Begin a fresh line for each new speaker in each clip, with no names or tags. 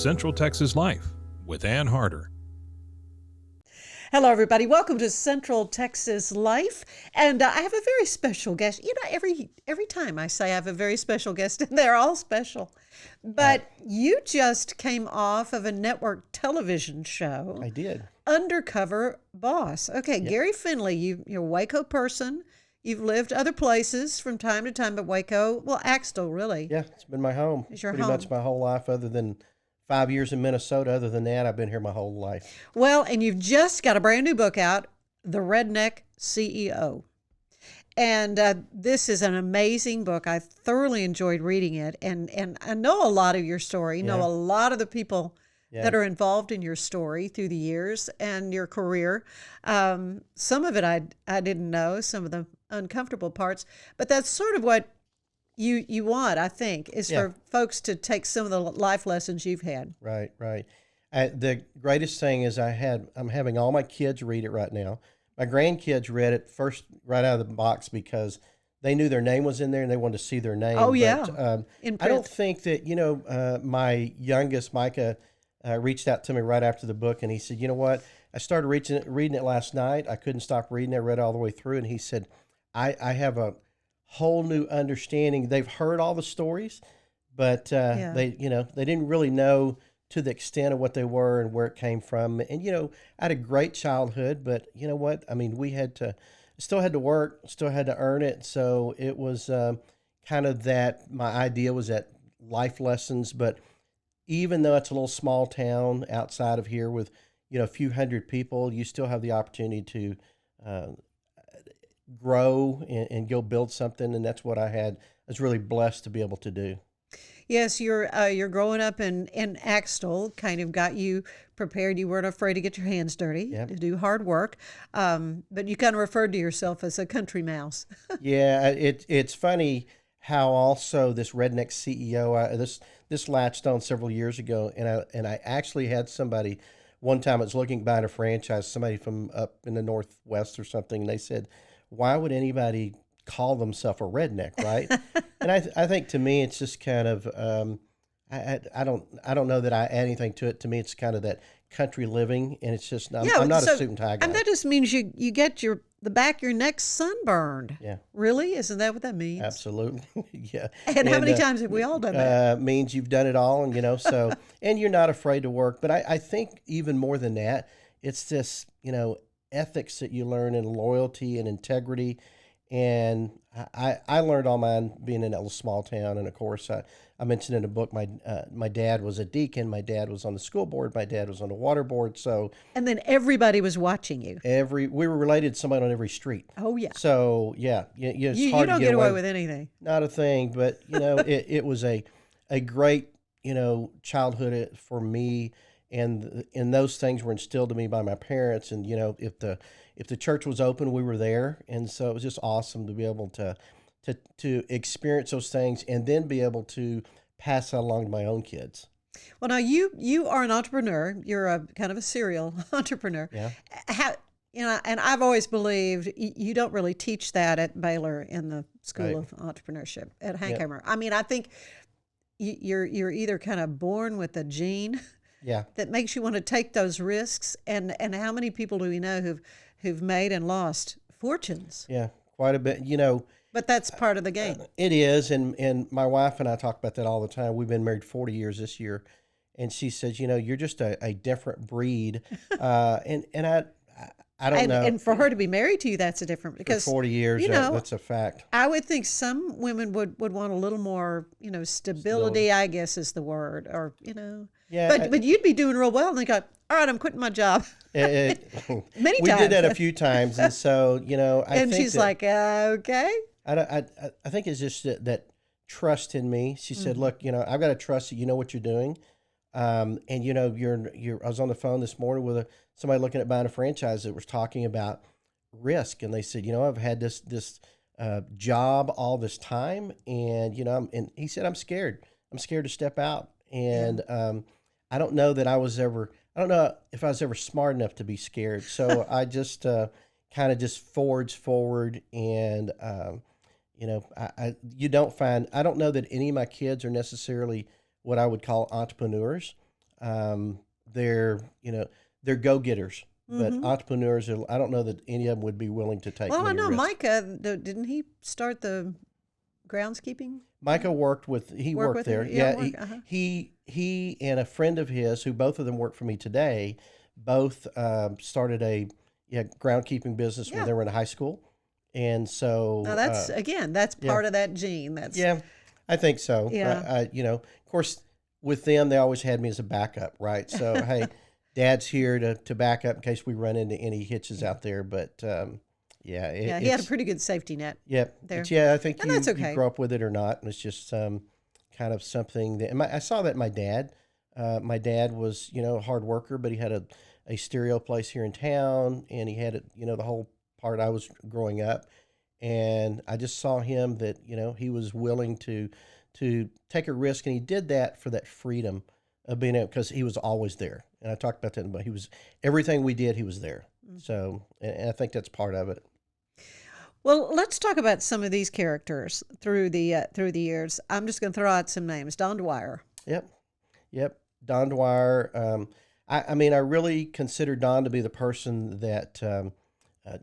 Central Texas Life with Ann Harder.
Hello, everybody. Welcome to Central Texas Life. And I have a very special guest. You know, every time I say I have a very special guest, and they're all special. But you just came off of a network television show.
I did.
Undercover Boss. Okay, yep. Gary Findley, you're a Waco person. You've lived other places from time to time, but Waco, well, Axtell, really.
Yeah, it's been my home.
It's your
Pretty
home.
much my whole life, other than 5 years in Minnesota. Other than that, I've been here my whole life.
Well, and you've just got a brand new book out, The Redneck CEO. And this is an amazing book. I thoroughly enjoyed reading it. And I know a lot of your story, know a lot of the people that are involved in your story through the years and your career. Some of it I didn't know, some of the uncomfortable parts. But that's sort of what you want, I think, is for folks to take some of the life lessons you've had.
Right. The greatest thing is I'm having all my kids read it right now. My grandkids read it first right out of the box because they knew their name was in there and they wanted to see their name.
Oh,
But, I don't think that, my youngest, Micah, reached out to me right after the book, and he said, you know what, I started reading it last night. I couldn't stop reading it. I read it all the way through, and he said, I have a whole new understanding. They've heard all the stories, but they didn't really know to the extent of what they were and where it came from. And, I had a great childhood, but you know what? I mean, still had to work, still had to earn it. So it was kind of that, my idea was that life lessons, but even though it's a little small town outside of here with, a few hundred people, you still have the opportunity to grow and go build something. And that's what I was really blessed to be able to do.
Yes, you're growing up in Axtell, kind of got you prepared. You weren't afraid to get your hands dirty, to do hard work. But you kind of referred to yourself as a country mouse.
Yeah, it's funny how also this redneck CEO, this latched on several years ago, and I actually had somebody one time I was looking behind a franchise, somebody from up in the Northwest or something, and they said, why would anybody call themselves a redneck, right? And I think to me it's just kind of I don't know that I add anything to it. To me it's kind of that country living, and it's just I'm not a suit and tie guy.
And that just means you get the back of your neck sunburned.
Yeah.
Really? Isn't that what that means?
Absolutely. Yeah.
And how many times have we all done that?
Means you've done it all, and so and you're not afraid to work. But I think even more than that, it's this, ethics that you learn, and loyalty and integrity. And I learned all mine being in a little small town. And of course, I mentioned in the book, my dad was a deacon. My dad was on the school board. My dad was on the water board. So,
and then everybody was watching you.
We were related to somebody on every street.
Oh yeah.
So yeah, it's
you
hard
don't
to get
away with anything.
Not a thing. But it was a great childhood for me. And those things were instilled in me by my parents. And if the church was open, we were there, and so it was just awesome to be able to experience those things and then be able to pass that along to my own kids.
Well, now you are an entrepreneur. You're a kind of a serial entrepreneur.
Yeah.
And I've always believed you don't really teach that at Baylor in the School of Entrepreneurship at Hankheimer. I mean, I think you're either kind of born with a gene.
Yeah.
That makes you want to take those risks, and how many people do we know who've made and lost fortunes?
Yeah, quite a bit.
But that's part of the game.
It is, and my wife and I talk about that all the time. We've been married 40 years this year, and she says, you're just a different breed, and I don't know.
And for her to be married to you, that's a different, because
for 40 years, that's a fact.
I would think some women would want a little more, stability, I guess is the word, or Yeah, but you'd be doing real well, and they go, all right, I'm quitting my job. Many times.
We did that a few times, and so I
and
think
she's like, okay.
I think it's just that trust in me. She said, look, I've got to trust that you know what you're doing. And I was on the phone this morning with somebody looking at buying a franchise that was talking about risk, and they said, I've had this job all this time, and and he said, I'm scared to step out, and I don't know if I was ever smart enough to be scared. So I just kind of just forged forward, and I don't know that any of my kids are necessarily what I would call entrepreneurs. They're, they're go-getters, but
Mm-hmm.
entrepreneurs, I don't know that any of them would be willing to take
Well, I
many
know
risks.
Micah, didn't he start the groundskeeping?
Micah he
Work
worked
with her?
there.
Yeah,
Yeah,
work. Uh-huh.
he and a friend of his, who both of them work for me today, both started a groundkeeping business when
Yeah.
they were in high school, and
Now
so
that's again, that's
yeah,
part of that gene. That's
yeah, I think so.
yeah.
Of course, with them, they always had me as a backup, right? So hey, Dad's here to back up in case we run into any hitches out there, but yeah,
Yeah, he had a
it's
pretty good safety net
Yep.
there.
But yeah, I think
And that's
you
okay.
grow up with it or not, and it's just kind of something that. I saw that in my dad. My dad was a hard worker, but he had a stereo place here in town, and he had it the whole part I was growing up, and I just saw him that he was willing to take a risk, and he did that for that freedom of being able, because he was always there, and I talked about that, but he was everything we did, he was there. So, and I think that's part of it.
Well, let's talk about some of these characters through the years. I'm just going to throw out some names. Don Dwyer.
Yep. Yep. Don Dwyer. I mean, I really consider Don to be the person that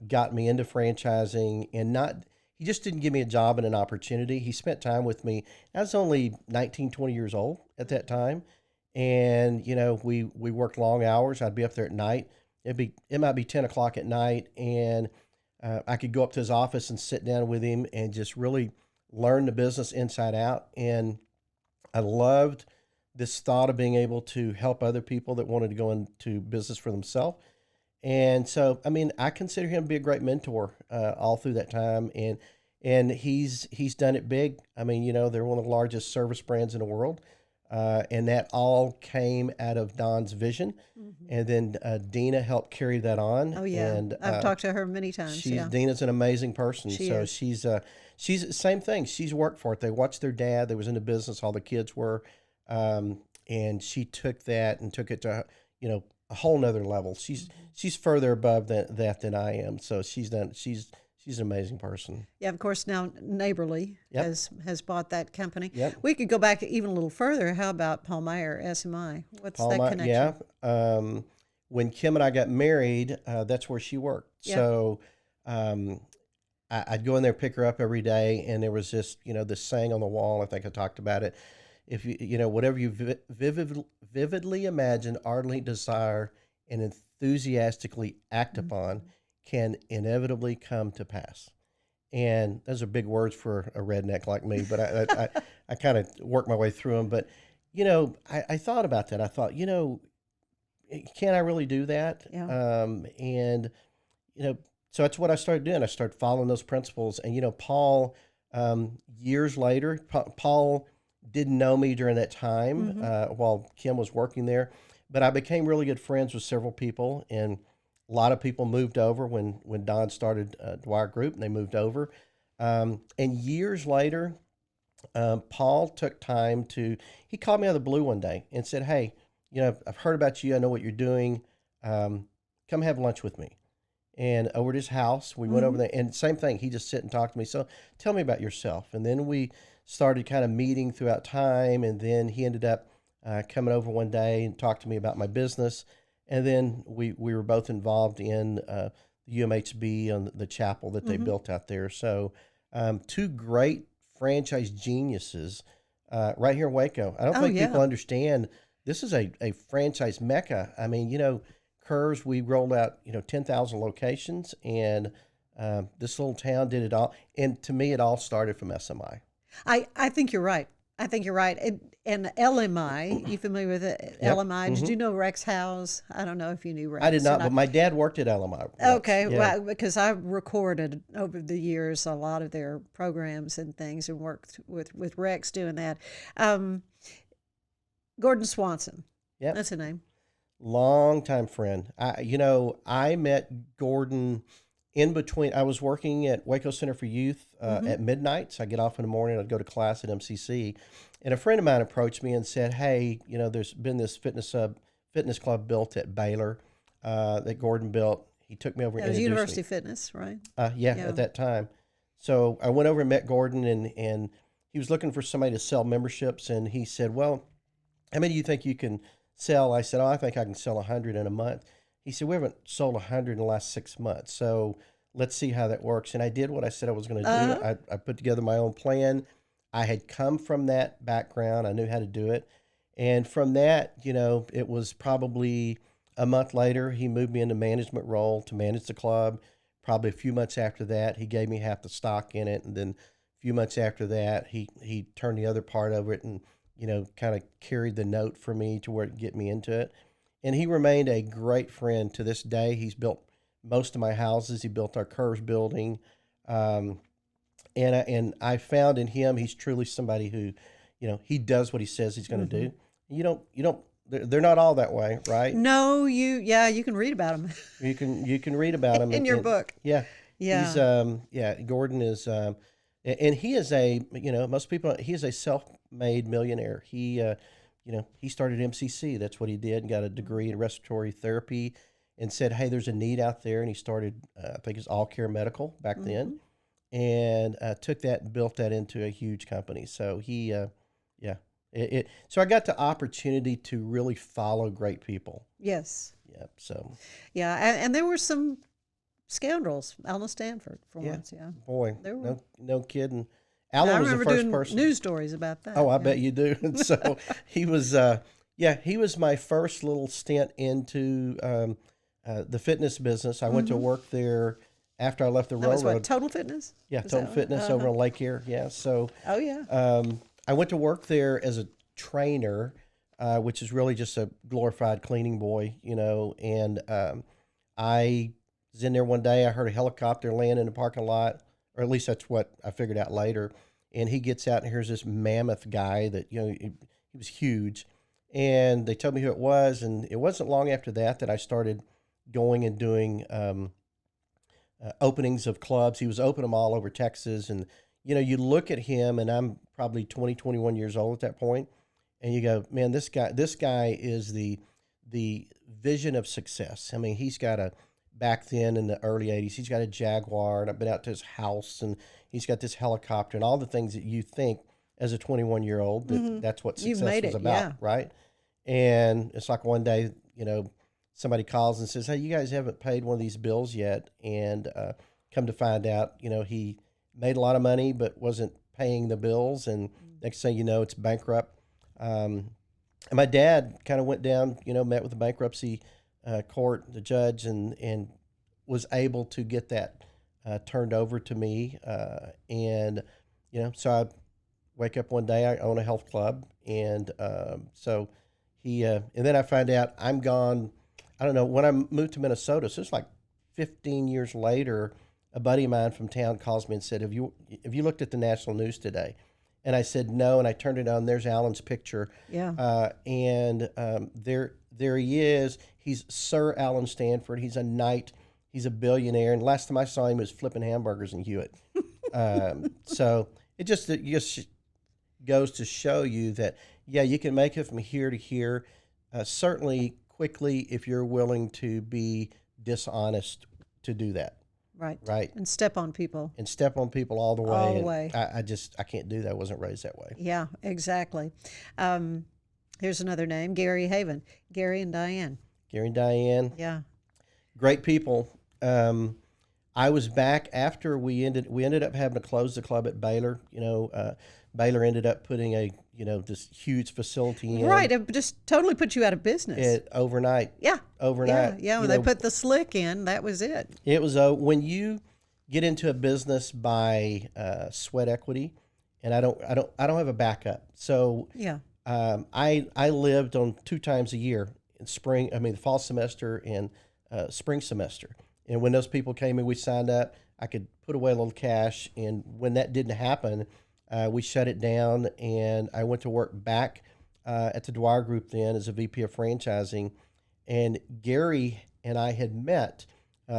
got me into franchising, and he just didn't give me a job and an opportunity. He spent time with me. I was only 19, 20 years old at that time. And, we worked long hours. I'd be up there at night. It might be 10 o'clock at night. And I could go up to his office and sit down with him and just really learn the business inside out. And I loved this thought of being able to help other people that wanted to go into business for themselves. And so, I mean, I consider him to be a great mentor all through that time, and he's done it big. I mean, they're one of the largest service brands in the world, and that all came out of Don's vision. And then Dina helped carry that on.
Oh yeah,
And
I've talked to her many times. Yeah,
Dina's an amazing person.
she
So
is.
she's same thing. She's worked for it. They watched their dad. They was in the business. All the kids were, and she took that and took it to a whole nother level. She's further above that than I am. So she's an amazing person.
Yeah, of course. Now Neighborly
Yep.
has bought that company.
Yep.
We could go back even a little further. How about Paul Meyer, SMI? What's that connection?
Yeah. When Kim and I got married, that's where she worked.
Yeah.
So I'd go in there, pick her up every day, and there was just this saying on the wall. I think I talked about it. If whatever you vividly imagine, ardently desire, and enthusiastically act upon, can inevitably come to pass. And those are big words for a redneck like me, but I kind of worked my way through them. But I thought about that. I thought, can I really do that?
Yeah.
And so that's what I started doing. I started following those principles. And Paul, years later, Paul didn't know me during that time while Kim was working there, but I became really good friends with several people, and a lot of people moved over when Don started Dwyer Group, and they moved over. And years later, Paul took time he called me out of the blue one day and said, "Hey, I've heard about you. I know what you're doing. Come have lunch with me." And over at his house, we went over there, and same thing. He just sit and talk to me. So tell me about yourself. And then we started kind of meeting throughout time. And then he ended up coming over one day and talked to me about my business. And then we were both involved in the UMHB and the chapel that they built out there. So two great franchise geniuses right here in Waco. I don't think people understand this is a franchise mecca. I mean, Curves, we rolled out 10,000 locations, and this little town did it all. And to me, it all started from SMI.
I think you're right. I think you're right. And LMI, you familiar with it?
Yep.
LMI. Did you know Rex House? I don't know if you knew Rex.
I did not, but my dad worked at LMI.
Okay,
Yeah.
well, because I recorded over the years a lot of their programs and things, and worked with Rex doing that. Gordon Swanson.
Yep.
That's the name.
Longtime friend. I met Gordon in between. I was working at Waco Center for Youth at midnight. So I get off in the morning. I'd go to class at MCC, and a friend of mine approached me and said, "Hey, there's been this fitness club built at Baylor that Gordon built." He took me over and
It was
introduced
University
me.
Fitness, right?
Yeah, at that time. So I went over and met Gordon, and he was looking for somebody to sell memberships, and he said, "Well, how many do you think you can sell? I said, oh, I think I can sell 100 in a month. He said, we haven't sold 100 in the last 6 months. So let's see how that works. And I did what I said I was going to do. I put together my own plan. I had come from that background. I knew how to do it. And from that, it was probably a month later, he moved me into management role to manage the club. Probably a few months after that, he gave me half the stock in it. And then a few months after that, he turned the other part over it and, kind of carried the note for me to where it get me into it. And he remained a great friend to this day. He's built most of my houses. He built our Curves building. And I found in him, he's truly somebody who, he does what he says he's going to do. They're not all that way, right?
No, you can read about them.
You can read about him
in your book.
Yeah.
Yeah.
He's, Gordon is, and he is most people, he is a self-made millionaire. He started MCC. That's what he did, and got a degree in respiratory therapy, and said, hey, there's a need out there. And he started, I think it's All Care Medical back then, and took that and built that into a huge company. So he, so I got the opportunity to really follow great people.
Yes.
Yeah. So.
Yeah, and there were some scoundrels. Alan Stanford, for once. Yeah.
Boy,
There were.
no kidding. Alan was the first
doing
person.
news stories about that.
Oh, I bet you do. And so he was, he was my first little stint into the fitness business. I went to work there after I left the
That was
railroad.
what, Total Fitness?
Yeah,
Is
Total
that
Fitness over on Lake Erie. Yeah. So.
Oh yeah.
I went to work there as a trainer, which is really just a glorified cleaning boy, and I was in there one day. I heard a helicopter land in the parking lot, or at least that's what I figured out later. And he gets out, and here's this mammoth guy that, he was huge. And they told me who it was, and it wasn't long after that I started going and doing openings of clubs. He was opening them all over Texas, and you look at him, and I'm probably 20, 21 years old at that point, and you go, man, this guy is the vision of success. I mean, he's got back then in the early 80s, he's got a Jaguar, and I've been out to his house, and he's got this helicopter, and all the things that you think as a 21-year-old, that's what success was about, right? And it's like one day, somebody calls and says, hey, you guys haven't paid one of these bills yet, and come to find out, he made a lot of money, but wasn't paying the bills. And next thing you know, it's bankrupt. And my dad kind of went down, met with the bankruptcy court, the judge, and was able to get that turned over to me. And, so I wake up one day, I own a health club. And so he, and then I find out I'm gone. I don't know, when I moved to Minnesota, so it's like 15 years later, a buddy of mine from town calls me and said, have you looked at the national news today? And I said, no. And I turned it on. There's Alan's picture.
Yeah.
And there he is. He's Sir Alan Stanford. He's a knight. He's a billionaire. And last time I saw him, he was flipping hamburgers in Hewitt. So it just goes to show you that, you can make it from here to here, certainly quickly if you're willing to be dishonest to do that. Right.
And step on people.
All the way.
All the way.
I can't do that. I wasn't raised that way.
Yeah, exactly. Here's another name, Gary Haven. Gary and Diane.
Yeah. Great people. I was back after we ended up having to close the club at Baylor. Baylor ended up putting this huge facility in.
Right. It just totally put you out of business.
Overnight.
Yeah.
Overnight.
Yeah. When they put the slick in, that was it.
It was when you get into a business by sweat equity, and I don't have a backup. So
yeah.
I lived on 2 times a year in spring. I mean, the fall semester and spring semester. And when those people came in, we signed up. I could put away a little cash, and when that didn't happen, we shut it down, and I went to work back at the Dwyer Group then as a VP of franchising. And Gary and I had met.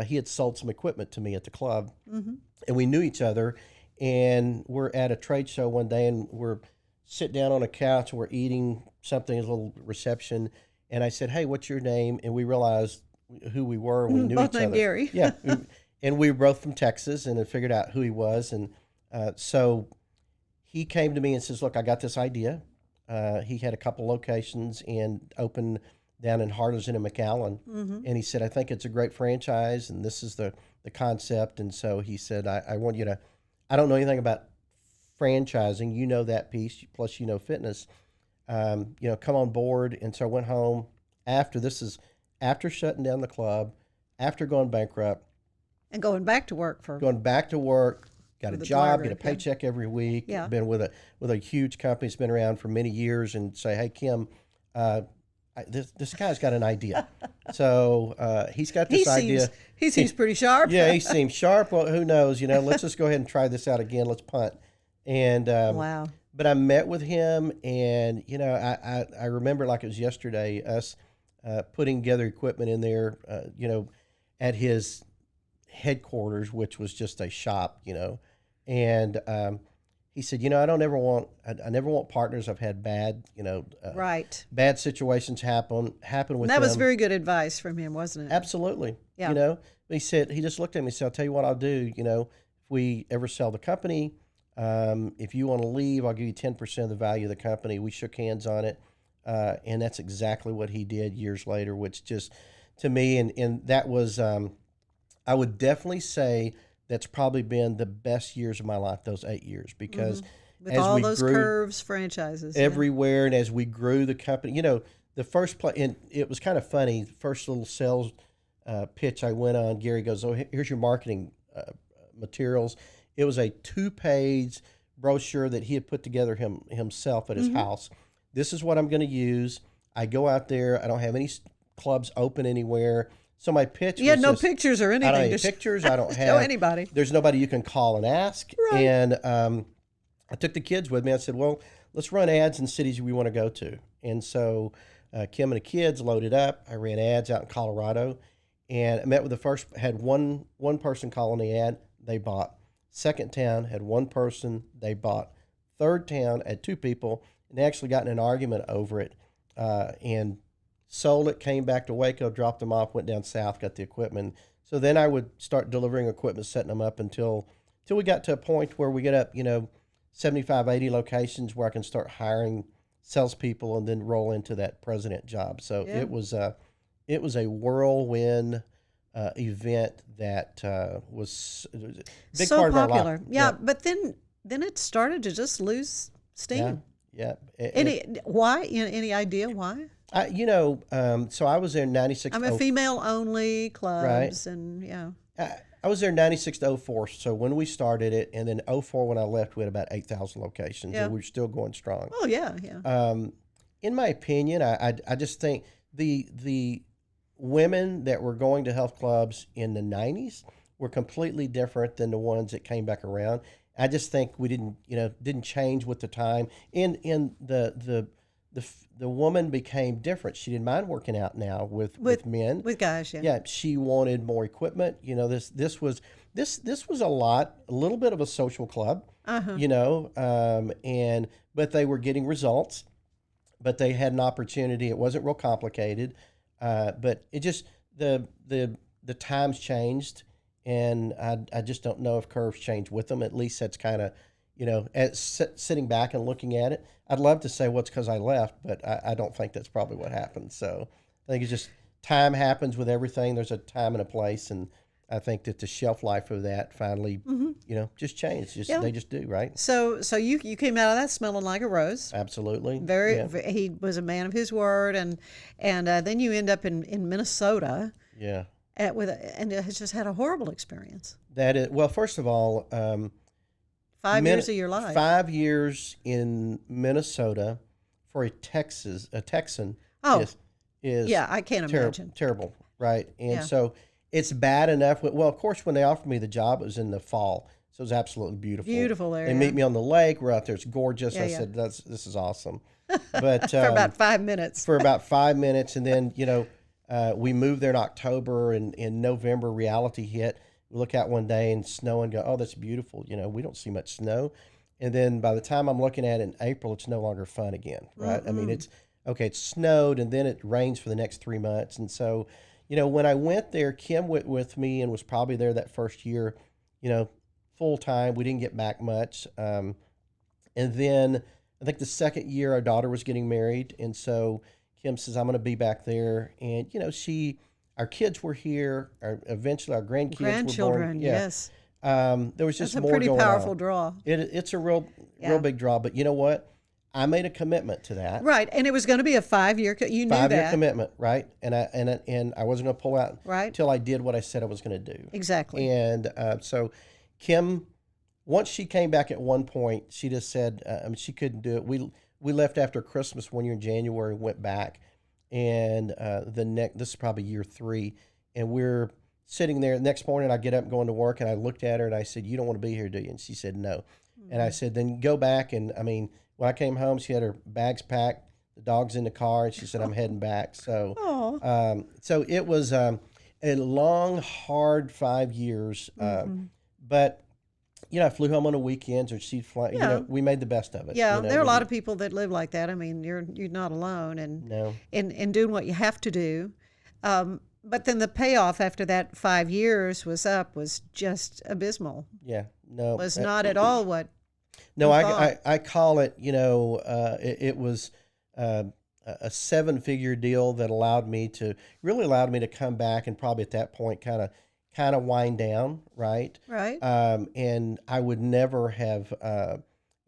He had sold some equipment to me at the club, and we knew each other. And we're at a trade show one day, and we're sitting down on a couch, and we're eating something, a little reception. And I said, hey, what's your name? And we realized who we were. We knew
both
each other.
Gary.
Yeah. And we were both from Texas, and had figured out who he was. And so he came to me and says, look, I got this idea. He had a couple locations and opened down in Hardison and McAllen. And he said, I think it's a great franchise, and this is the concept. And so he said, I want you to, I don't know anything about franchising. You know that piece, plus you know fitness. Come on board. And so I went home after shutting down the club, after going bankrupt,
And going back to work
got a
the
job,
driver,
get a paycheck every week.
Yeah.
Been with a huge company that's been around for many years, and say, hey Kim, this guy's got an idea. So he's got this idea.
He seems pretty sharp.
Yeah, he seems sharp. Well, who knows? Let's just go ahead and try this out again. Let's punt. And
Wow.
But I met with him, and I remember like it was yesterday, us putting together equipment in there, at his headquarters, which was just a shop, and he said, I never want partners. I've had bad,
Right.
bad situations happen with
And that was
them.
very good advice from him, wasn't it?
Absolutely.
Yeah.
But he said, he just looked at me and said, I'll tell you what I'll do. If we ever sell the company, if you want to leave, I'll give you 10% of the value of the company. We shook hands on it. And that's exactly what he did years later, which just to me, and that was, I would definitely say that's probably been the best years of my life, those 8 years, because
With
as
all
we
those
grew
curves, franchises. yeah.
everywhere, and as we grew the company, the first play, and it was kind of funny, the first little sales pitch I went on, Gary goes, oh, here's your marketing materials. It was a 2-page brochure that he had put together himself at his house. This is what I'm going to use. I go out there. I don't have any clubs open anywhere. So my pitch
You had
was
no
just,
pictures or anything.
I don't have any
Just
pictures. I don't
show
have
anybody.
There's nobody you can call and ask.
Right.
And I took the kids with me. I said, well, let's run ads in cities we want to go to. And so Kim and the kids loaded up. I ran ads out in Colorado, and I met with had one person call on the ad. They bought. Second town had one person. They bought. Third town had 2 people, and they actually got in an argument over it, and sold it, came back to Waco, dropped them off, went down south, got the equipment. So then I would start delivering equipment, setting them up until we got to a point where we get up, 75, 80 locations where I can start hiring salespeople and then roll into that president job. So
Yeah.
it was a whirlwind event that was a big
so
part
popular.
of our life.
Yeah, but then it started to just lose steam.
Yeah.
Why? Any idea why?
So I was there in 96.
I'm a female only clubs, and yeah.
I was there 96 to 04. So when we started it, and then 04 when I left, we had about 8,000 locations,
Yeah.
and we were still going strong.
Oh yeah, yeah.
In my opinion, I just think the women that were going to health clubs in the 90s were completely different than the ones that came back around. I just think we didn't change with the time. And the woman became different. She didn't mind working out now with men.
With guys, yeah.
Yeah, she wanted more equipment. This was a little bit of a social club. But they were getting results. But they had an opportunity. It wasn't real complicated. But it just the times changed, and I just don't know if curves change with them. At least that's kind of sitting back and looking at it. I'd love to say what's because I left, but I don't think that's probably what happened. So I think it's just time happens with everything. There's a time and a place, and I think that the shelf life of that finally, just changed. They just do, right?
So you came out of that smelling like a rose.
Absolutely.
He was a man of his word, and then you end up in Minnesota.
Yeah.
And has just had a horrible experience.
That is, well, first of all,
5 years of your life.
5 years in Minnesota for a Texan.
Oh,
is
yeah, I can't imagine.
Terrible, right? And
Yeah.
so it's bad enough. Well, of course, when they offered me the job, it was in the fall, so it was absolutely beautiful.
Beautiful area.
They meet me on the lake. We're out there. It's gorgeous.
Yeah,
I
yeah.
said, "This is awesome." But
For about 5 minutes.
for about 5 minutes, and then we moved there in October, and in November, reality hit. We look out one day and snow and go, "Oh, that's beautiful." We don't see much snow, and then by the time I'm looking at it in April, it's no longer fun again, right? I mean, it's snowed, and then it rains for the next 3 months, and so when I went there, Kim went with me and was probably there that first year, full time. We didn't get back much, and then I think the second year our daughter was getting married, and so Kim says, "I'm going to be back there." And our kids were here. Eventually, our grandkids were born.
Grandchildren,
Yeah.
yes.
There was
That's
just
a
more
pretty
going
powerful
on.
draw.
It's a real
Yeah.
big draw. But you know what? I made a commitment to that.
Right, and it was going to be a 5-year. You knew
5-year
that,
commitment, right? And I wasn't going to pull out
right?
until I did what I said I was going to do.
Exactly.
And so Kim, once she came back at one point, she just said she couldn't do it. We left after Christmas one year in January and went back, and this is probably year 3, and we're sitting there. The next morning, I get up going to work, and I looked at her and I said, "You don't want to be here, do you?" And she said, "No." And I said, "Then go back." And I mean, when I came home, she had her bags packed, the dog's in the car, and she said, "I'm heading back." So, so it was a long, hard 5 years, but. I flew home on the weekends, or she'd fly.
Yeah.
We made the best of it.
Yeah, there are a lot of people that live like that. I mean, you're not alone, and
No.
in doing what you have to do. But then the payoff after that 5 years was just abysmal.
Yeah, no,
Was not at all what.
No,
you thought.
I call it. It was a 7-figure deal that allowed me to come back, and probably at that point kind of wind down, right?
Right.
And I would never have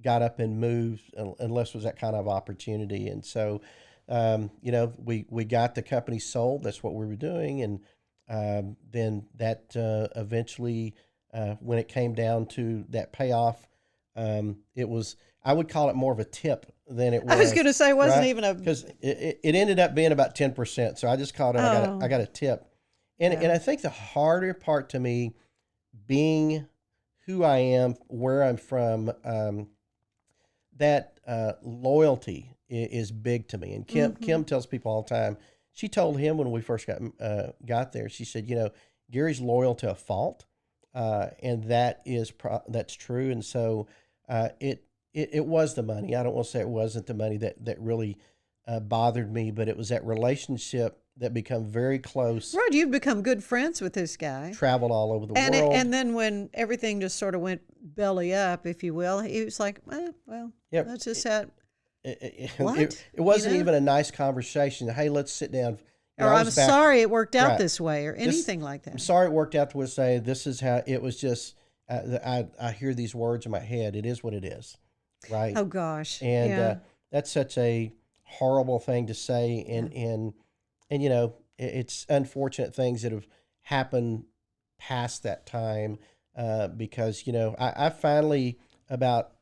got up and moved unless it was that kind of opportunity. And so, we got the company sold. That's what we were doing. And then that eventually, when it came down to that payoff, it was, I would call it more of a tip than it was.
I was going to say it wasn't
right?
even a.
Because it ended up being about 10%. So I just called it, I got a tip. And I think the harder part to me, being who I am, where I'm from, that loyalty is big to me. And Kim tells people all the time. She told him when we first got there. She said, Gary's loyal to a fault, and that's true. And so it was the money. I don't want to say it wasn't the money that really bothered me, but it was that relationship that become very close.
Right, you'd become good friends with this guy.
Traveled all over the world.
And then when everything just sort of went belly up, if you will, he was like,
Yep.
that's just how. What?
It wasn't even a nice conversation. Hey, let's sit down.
Or I'm sorry it worked out
Right.
this way, or anything like that.
I'm sorry it worked out to say this is how it was. Just I hear these words in my head. It is what it is, right?
Oh gosh.
And
yeah.
that's such a horrible thing to say, and it's unfortunate things that have happened past that time, because I finally, about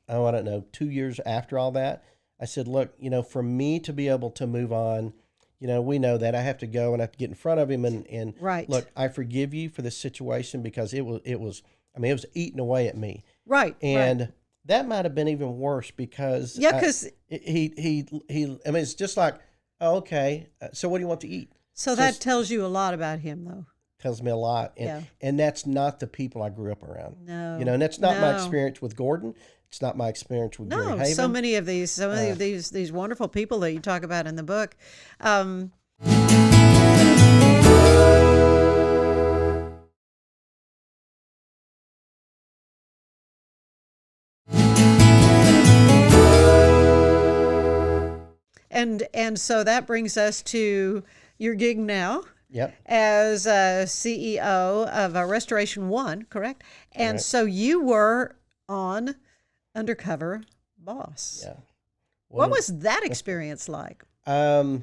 I don't know, 2 years after all that, I said, look, for me to be able to move on, we know that I have to go and I have to get in front of him and
Right.
look, I forgive you for this situation, because it was eating away at me.
Right.
And
right.
that might have been even worse, because
because
it's just like, oh, okay, so what do you want to eat?
so that tells you a lot about him, though.
Tells me a lot. And that's not the people I grew up around.
No.
And that's not my
No.
experience with Gordon. It's not my experience with Gary
No,
Haven.
so many of these wonderful people that you talk about in the book. And so that brings us to your gig now.
Yep.
As CEO of Restoration One, correct? And
Right.
so you were on Undercover Boss.
Yeah.
What was that experience like?
It was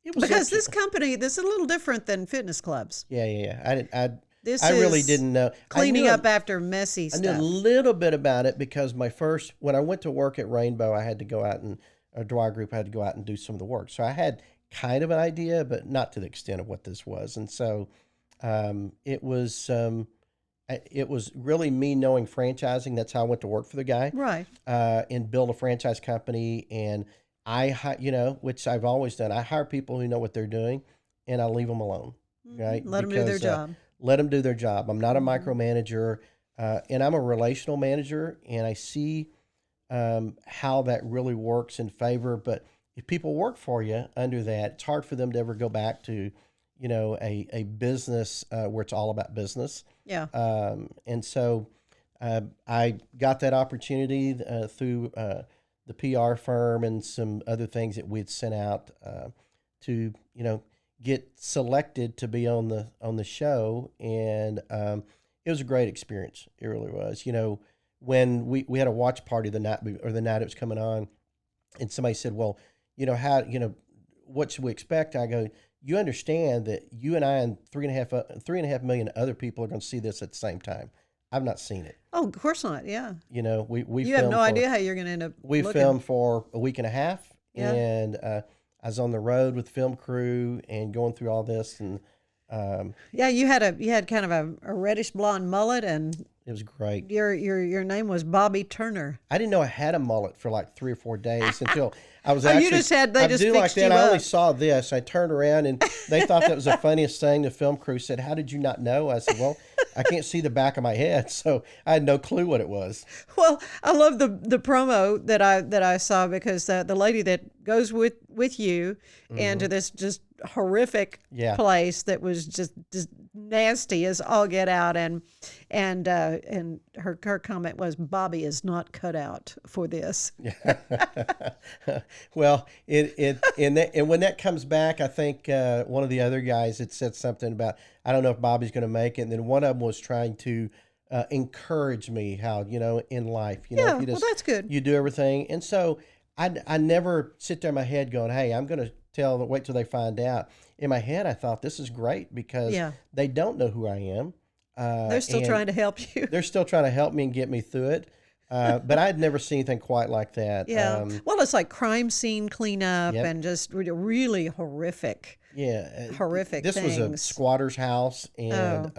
Because
interesting.
this company, this is a little different than fitness clubs.
Yeah.
This
I really
is
didn't know.
Cleaning
I knew
up after messy
I knew a
stuff.
little bit about it, because when I went to work at Rainbow, I had to go out and Dwyer Group, I had to go out and do some of the work. So I had kind of an idea, but not to the extent of what this was. And so it was really me knowing franchising. That's how I went to work for the guy.
Right.
And build a franchise company. And which I've always done. I hire people who know what they're doing, and I leave them alone. Right.
Let them do their job.
Let them do their job. I'm not a micromanager, and I'm a relational manager, and I see how that really works in favor. But if people work for you under that, it's hard for them to ever go back to, a business where it's all about business.
Yeah.
And so I got that opportunity through the PR firm and some other things that we'd sent out to get selected to be on the show, and it was a great experience. It really was. When we had a watch party the night it was coming on, and somebody said, "Well, what should we expect?" I go, "You understand that you and I and 3.5 million other people are going to see this at the same time. I've not seen it.
Oh, of course not. Yeah.
We
You have
filmed
no idea how you're going to end up
we
looking.
filmed for a week and a half,
Yeah.
and I was on the road with the film crew and going through all this, and
Yeah, you had kind of a reddish blonde mullet, and
it was great.
your name was Bobby Turner.
I didn't know I had a mullet for like 3 or 4 days until I was
Oh,
actually.
you just had they
I
just
do
fixed
like that.
you
I only
up.
saw this. I turned around and they thought that was the funniest thing. The film crew said, "How did you not know?" I said, "Well, I can't see the back of my head, so I had no clue what it was."
Well, I love the promo that I saw, because the lady that goes with you into this just horrific
Yeah.
place that was just nasty as all get out, and her comment was, "Bobby is not cut out for this."
Well, and when that comes back, I think one of the other guys had said something about, I don't know if Bobby's going to make it, and then one of them was trying to encourage me how in life,
Yeah,
if you
well,
just
that's good.
you do everything, and so I never sit there in my head going, "Hey, I'm going to wait till they find out." In my head, I thought this is great because
Yeah.
they don't know who I am.
They're still
and
trying to help you.
They're still trying to help me and get me through it. But I'd never seen anything quite like that.
Yeah. Well, it's like crime scene cleanup
Yep.
and just really horrific.
Yeah,
Horrific
This was a
things.
squatter's house, and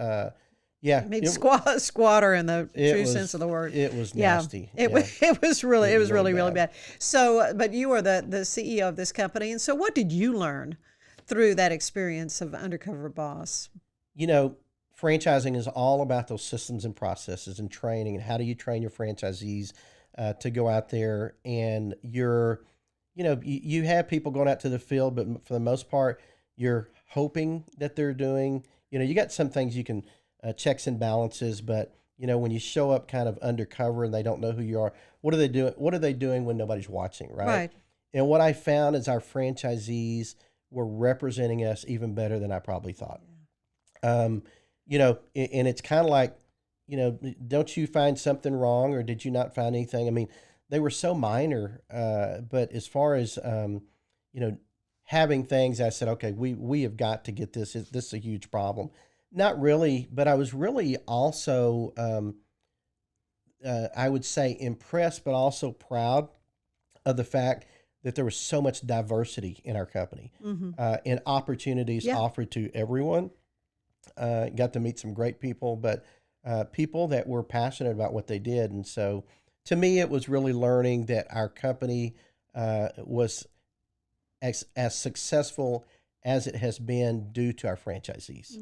yeah,
I mean, squatter in the
it
true
was-
sense of the word.
it was
Yeah.
nasty.
It
Yeah.
it was really
It was really
really
bad.
bad. So, but you are the CEO of this company, and so what did you learn through that experience of Undercover Boss?
Franchising is all about those systems and processes and training, and how do you train your franchisees to go out there, and you have people going out to the field, but for the most part, you're hoping that they're doing, you got some things you can checks and balances, but when you show up kind of undercover and they don't know who you are, what are they doing? What are they doing when nobody's watching, right?
Right.
And what I found is our franchisees were representing us even better than I probably thought. And it's kind of like, don't you find something wrong, or did you not find anything? I mean, they were so minor, but as far as, having things, I said, okay, we have got to get this. This is a huge problem. Not really, but I was really also, I would say, impressed, but also proud of the fact that there was so much diversity in our company, and opportunities offered to everyone. Got to meet some great people, but people that were passionate about what they did. And so to me, it was really learning that our company was as successful as it has been due to our franchisees.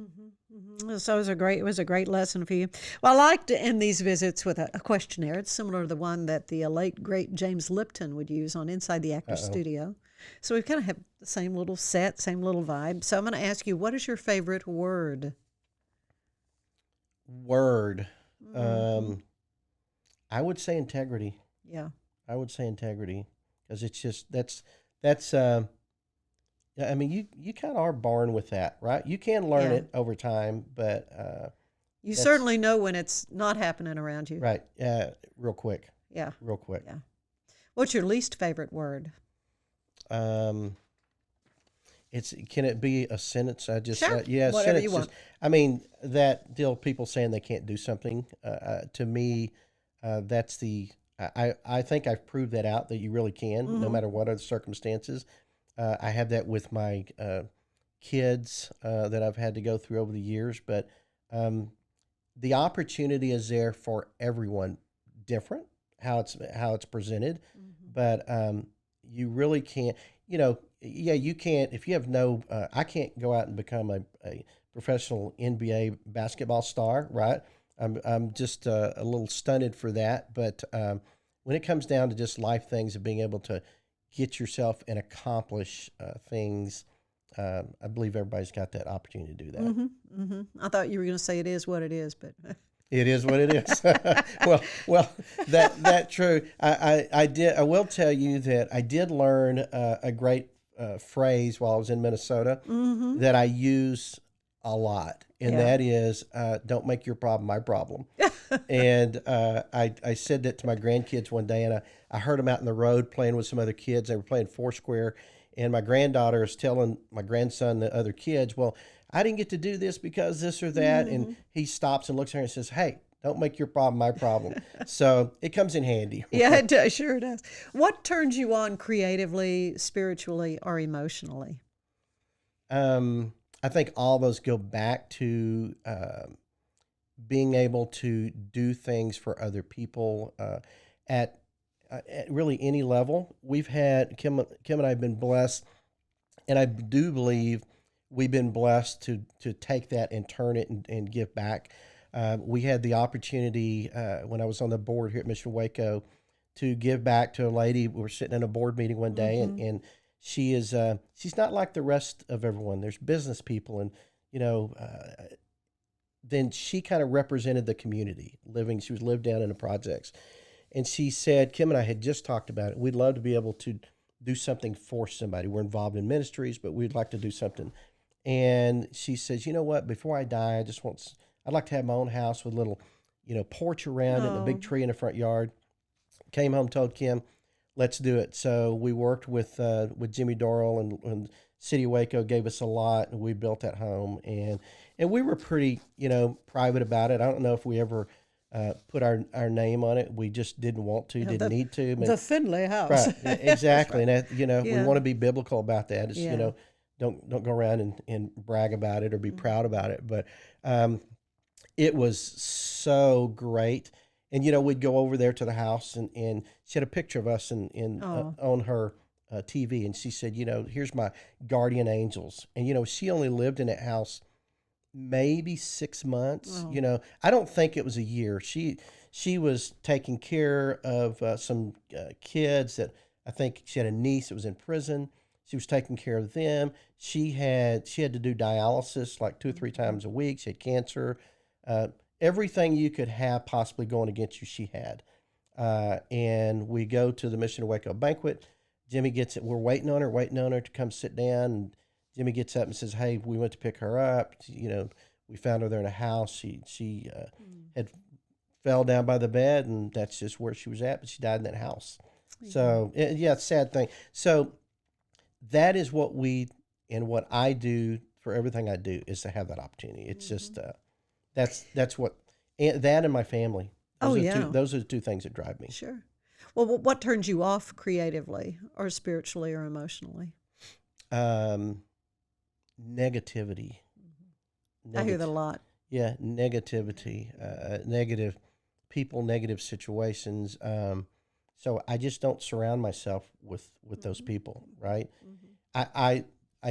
So it was a great lesson for you. Well, I like to end these visits with a questionnaire. It's similar to the one that the late great James Lipton would use on Inside the Actor's Studio. So we kind of have the same little set, same little vibe. So I'm going to ask you, what is your favorite word?
Word. I would say integrity.
Yeah.
I would say integrity, because it's just that's yeah, I mean, you kind of are born with that, right? You can learn
Yeah.
it over time, but
You
That's-
certainly know when it's not happening around you.
right, real quick,
Yeah.
real quick.
Yeah. What's your least favorite word?
Can it be a sentence? I just
Sure.
yeah,
Whatever
sentence
you want.
I mean, that deal, people saying they can't do something. To me, that's I think I've proved that out, that you really can, no matter what are the circumstances. I have that with my kids that I've had to go through over the years, but the opportunity is there for everyone, different how it's presented, but you really can't. You can't, if you have no. I can't go out and become a professional NBA basketball star, right? I'm just a little stunted for that, but when it comes down to just life things, of being able to get yourself and accomplish things, I believe everybody's got that opportunity to do that.
I thought you were going to say it is what it is, but
It is what it is. well, that true. I will tell you that I did learn a great phrase while I was in Minnesota
Mm-hmm.
that I use a lot, and
Yeah.
that is, "Don't make your problem my problem." And I said that to my grandkids one day, and I heard them out in the road playing with some other kids. They were playing Foursquare, and my granddaughter is telling my grandson, the other kids, well, I didn't get to do this because this or that.
Mm-hmm.
And he stops and looks at her and says, hey, don't make your problem my problem. So it comes in handy.
Yeah, it does. Sure does. What turns you on creatively, spiritually, or emotionally?
I think all those go back to being able to do things for other people at, at really any level. We've had Kim and I have been blessed, and I do believe we've been blessed to take that and turn it and give back. We had the opportunity when I was on the board here at Mission Waco to give back to a lady. We were sitting in a board meeting one day,
Mm-hmm.
and she is she's not like the rest of everyone. There's business people, and you know. Then she kind of represented the community living. She was lived down in the projects, and she said, Kim and I had just talked about it. We'd love to be able to do something for somebody. We're involved in ministries, but we'd like to do something. And she says, you know what? Before I die, I'd like to have my own house with a little, porch around it and a
Oh,
big tree in the front yard. Came home, told Kim, let's do it. So we worked with Jimmy Doral, and City of Waco gave us a lot, and we built that home. And we were pretty, private about it. I don't know if we ever put our name on it. We just didn't want to,
yeah,
didn't need to.
the Findlay house.
Right, exactly. And that, we
Yeah.
want to be biblical about that. It's,
Yeah.
don't go around and brag about it or be
Mhm.
proud about it. But it was so great. And, we'd go over there to the house, and she had a picture of us
Oh.
on her TV. And she said, here's my guardian angels. And, she only lived in that house maybe 6 months.
Oh.
I don't think it was a year. She was taking care of some kids that I think she had a niece that was in prison. She was taking care of them. She had to do dialysis like 2 or 3 times a week. She had cancer. Everything you could have possibly going against you, she had. And we go to the Mission of Waco banquet. Jimmy gets it. We're waiting on her to come sit down. And Jimmy gets up and says, "Hey, we went to pick her up. We found her there in a house. She had fell down by the bed, and that's just where she was at. But she died in that house. So yeah, it's a sad thing. So that is what what I do for everything I do is to have that opportunity. It's just that's what that and my family.
Oh, yeah.
Those are the two things that drive me.
Sure. Well, what turns you off creatively or spiritually or emotionally?
Negativity.
I hear that a lot.
Yeah, negativity, negative people, negative situations. So I just don't surround myself with those people, right? I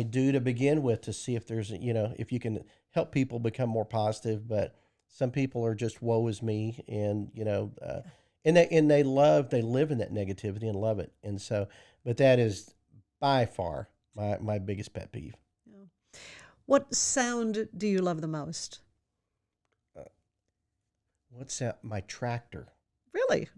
do to begin with to see if there's if you can help people become more positive, but some people are just woe is me, and they live in that negativity and love it, and so but that is by far my biggest pet peeve.
Yeah. What sound do you love the most?
What's that? My tractor.
Really?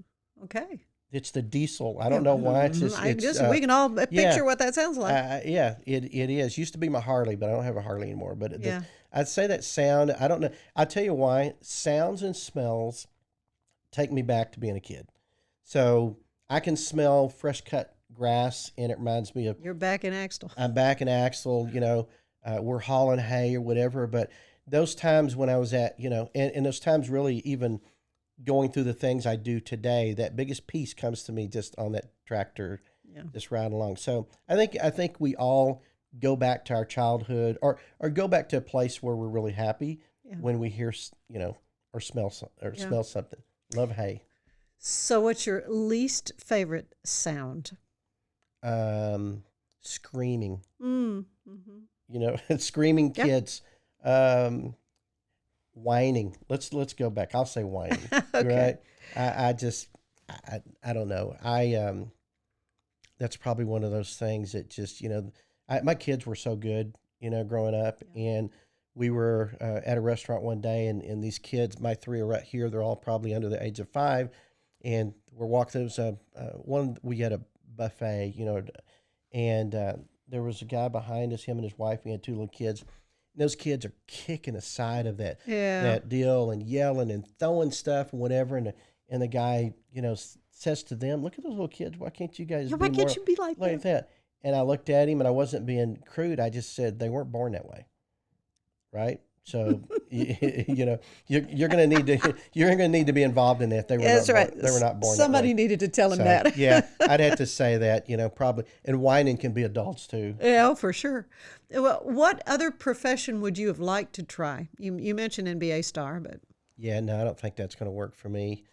Okay.
It's the diesel. I don't know why. It's just.
We can all picture
yeah.
what that sounds like.
Yeah, it is. Used to be my Harley, but I don't have a Harley anymore. But
Yeah.
I'd say that sound. I don't know. I'll tell you why. Sounds and smells take me back to being a kid. So I can smell fresh cut grass, and it reminds me of
You're back in Axtell.
I'm back in Axel. We're hauling hay or whatever. But those times when I was at and those times really even going through the things I do today, that biggest piece comes to me just on that tractor,
Yeah.
just riding along. So I think we all go back to our childhood, or go back to a place where we're really happy
Yeah.
when we hear or smell
Yeah.
smell something. Love hay.
So, what's your least favorite sound?
Screaming.
Mm-hmm.
Screaming
Yep.
kids. Whining. Let's go back. I'll say whining.
Okay.
Right. I don't know. That's probably one of those things that just my kids were so good growing up, and we were at a restaurant one day, and these kids, my three are right here. They're all probably under the age of 5, and we're walking. There was we had a buffet, and there was a guy behind us, him and his wife. We had 2 little kids. And those kids are kicking the side of that deal and yelling and throwing stuff and whatever. And the guy, says to them, "Look at those little kids. Why can't you guys?
Why can't you be like
that?" And I looked at him, and I wasn't being crude. I just said they weren't born that way, right? So you're going to need to be involved in that. They were not born.
Somebody
that way.
needed to tell him that.
Yeah, I'd have to say that. Probably. And whining can be adults too.
Yeah, for sure. Well, what other profession would you have liked to try? You mentioned NBA star, but
yeah, no, I don't think that's going to work for me.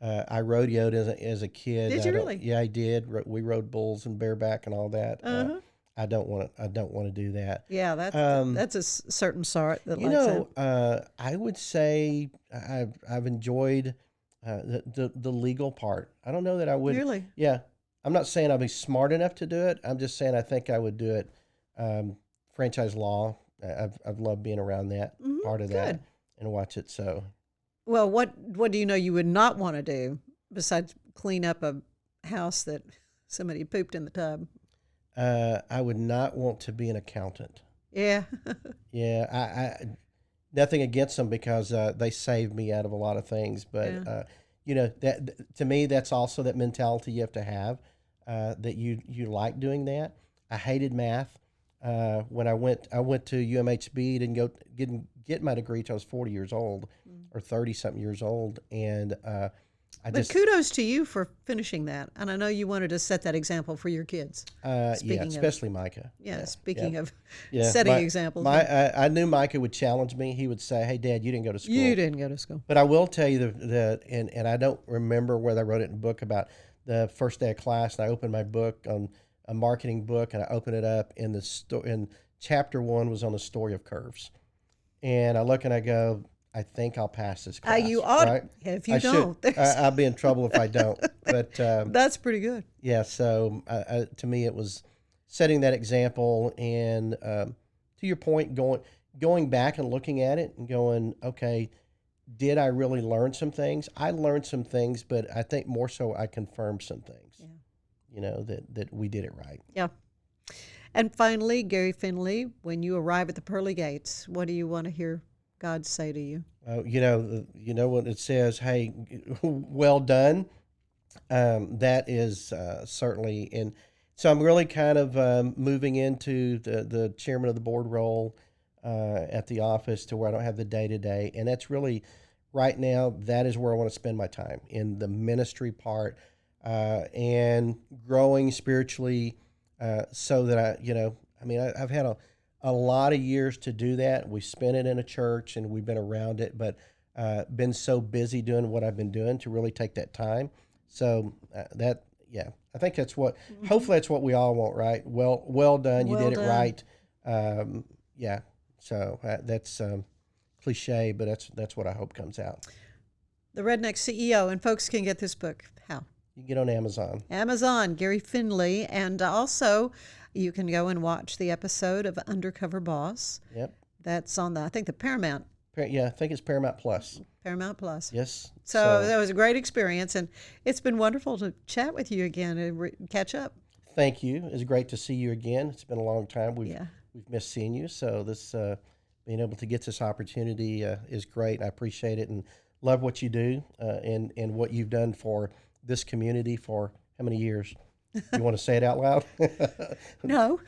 I rodeoed as a kid.
Did you really?
Yeah, I did. We rode bulls and bareback and all that.
Uh-huh.
I don't want to do that.
Yeah, that's a certain sort that likes that.
I would say I've enjoyed the legal part. I don't know that I would.
Really?
Yeah, I'm not saying I'll be smart enough to do it. I'm just saying I think I would do it. Franchise law. I've loved being around that part of that and watch it. So.
Well, what do you know you would not want to do besides clean up a house that somebody pooped in the tub?
I would not want to be an accountant.
Yeah.
Yeah. I nothing against them because they saved me out of a lot of things. But that to me, that's also that mentality you have to have that you like doing that. I hated math. When I went to UMHB, didn't get my degree till I was 40 years old or 30-something years old, and
But kudos to you for finishing that, and I know you wanted to set that example for your kids.
Especially Micah.
Yeah, speaking of setting examples.
I knew Micah would challenge me. He would say, "Hey, Dad, you didn't go to school."
You didn't go to school.
But I will tell you and I don't remember whether I wrote it in a book about the first day of class, and I opened my book on a marketing book, and I opened it up, and in chapter 1 was on the story of curves, and I look and I go, I think I'll pass this class.
You ought,
right?
If you don't.
I'll be in trouble if I don't. But
that's pretty good.
Yeah, so to me it was setting that example, and to your point, going back and looking at it and going, okay, did I really learn some things? I learned some things, but I think more so I confirmed some things. Yeah. That we did it right.
Yeah. And finally, Gary Findley, when you arrive at the pearly gates, what do you want to hear God say to you?
You know what it says, hey, well done. That is certainly, and so I'm really kind of moving into the chairman of the board role at the office to where I don't have the day-to-day. And that's really, right now, that is where I want to spend my time, in the ministry part and growing spiritually so that I've had a lot of years to do that. We spent it in a church and we've been around it, but been so busy doing what I've been doing to really take that time. So I think that's what, hopefully that's what we all want, right? Well done. You did it right. So that's cliche, but that's what I hope comes out.
The Redneck CEO, and folks can get this book. How?
You can get on Amazon.
Amazon, Gary Findley, and also you can go and watch the episode of Undercover Boss.
Yep.
That's on I think the Paramount.
Yeah, I think it's Paramount Plus.
Paramount Plus.
Yes.
So that was a great experience, and it's been wonderful to chat with you again and catch up.
Thank you. It's great to see you again. It's been a long time. We've missed seeing you, so this being able to get this opportunity is great. I appreciate it and love what you do and what you've done for this community for how many years? You want to say it out loud?
No.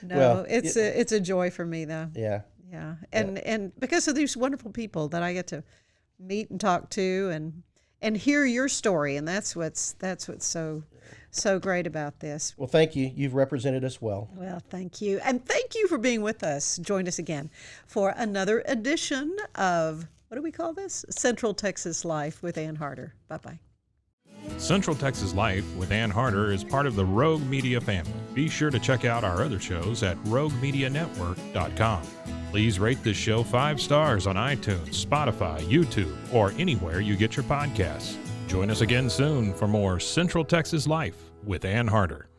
Well, it's a joy for me, though.
Yeah.
Yeah. And because of these wonderful people that I get to meet and talk to and hear your story, and that's what's so great about this.
Well, thank you. You've represented us well.
Well, thank you. And thank you for being with us. Join us again for another edition of, what do we call this? Central Texas Life with Ann Harder. Bye-bye.
Central Texas Life with Ann Harder is part of the Rogue Media family. Be sure to check out our other shows at roguemedianetwork.com. Please rate this show 5 stars on iTunes, Spotify, YouTube, or anywhere you get your podcasts. Join us again soon for more Central Texas Life with Ann Harder.